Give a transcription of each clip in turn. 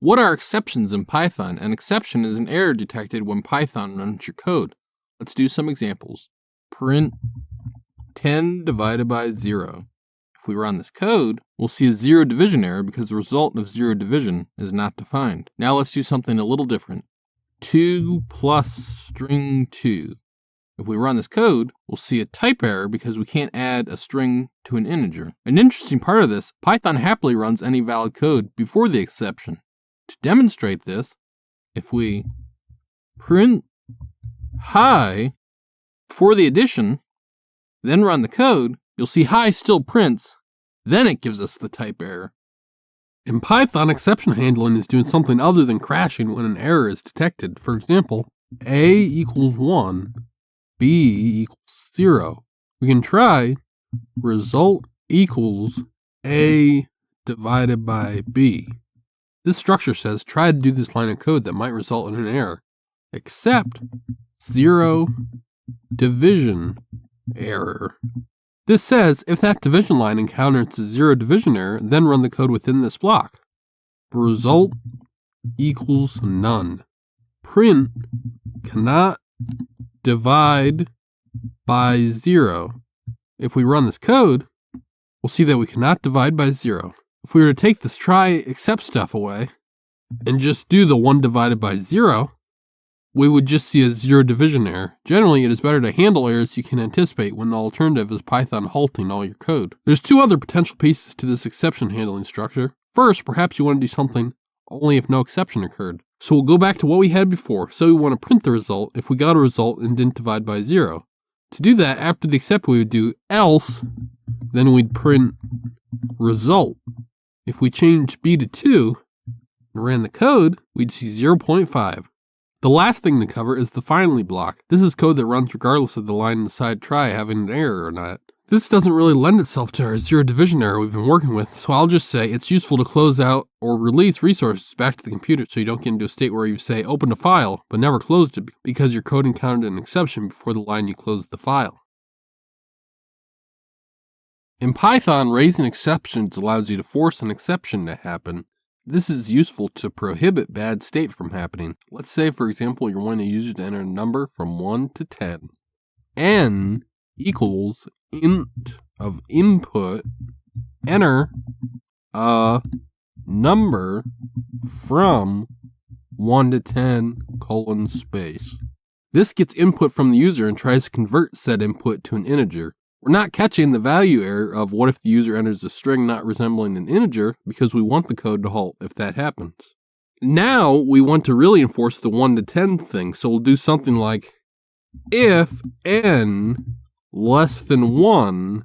What are exceptions in Python? An exception is an error detected when Python runs your code. Let's do some examples. Print 10 divided by 0. If we run this code, we'll see a zero division error because the result of zero division is not defined. Now let's do something a little different. 2 plus string 2. If we run this code, we'll see a type error because we can't add a string to an integer. An interesting part of this, Python happily runs any valid code before the exception. To demonstrate this, if we print hi before the addition, then run the code, you'll see hi still prints, then it gives us the type error. In Python, exception handling is doing something other than crashing when an error is detected. For example, a equals 1, b equals 0. We can try result equals a divided by b. This structure says try to do this line of code that might result in an error, except zero division error. This says if that division line encounters a zero division error, then run the code within this block. Result equals none. Print cannot divide by 0. If we run this code, we'll see that we cannot divide by 0. If we were to take this try except stuff away and just do the 1 divided by 0, we would just see a zero division error. Generally, it is better to handle errors you can anticipate when the alternative is Python halting all your code. There's two other potential pieces to this exception handling structure. First, perhaps you want to do something only if no exception occurred. So we'll go back to what we had before. So we want to print the result if we got a result and didn't divide by 0. To do that, after the except, we would do else, then we'd print result. If we changed b to 2 and ran the code, we'd see 0.5. The last thing to cover is the finally block. This is code that runs regardless of the line inside try having an error or not. This doesn't really lend itself to our zero division error we've been working with, so I'll just say it's useful to close out or release resources back to the computer so you don't get into a state where you say open a file but never closed it because your code encountered an exception before the line you closed the file. In Python, raising exceptions allows you to force an exception to happen. This is useful to prohibit bad state from happening. Let's say, for example, you're wanting a user to enter a number from 1 to 10. N equals int of input, enter a number from 1 to 10, space. This gets input from the user and tries to convert said input to an integer. We're not catching the value error of what if the user enters a string not resembling an integer because we want the code to halt if that happens. Now we want to really enforce the 1 to 10 thing, so we'll do something like if n less than 1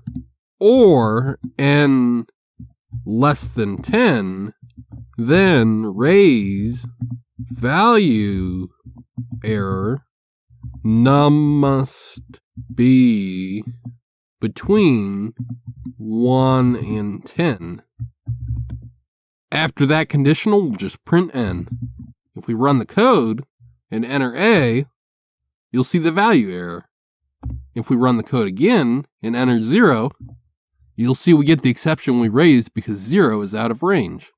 or n less than 10, then raise value error num must be between 1 and 10. After that conditional, we'll just print n. If we run the code and enter a, you'll see the value error. If we run the code again and enter 0, you'll see we get the exception we raised because 0 is out of range.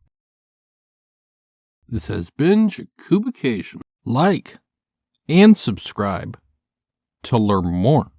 This has been Jakubication. Like and subscribe to learn more.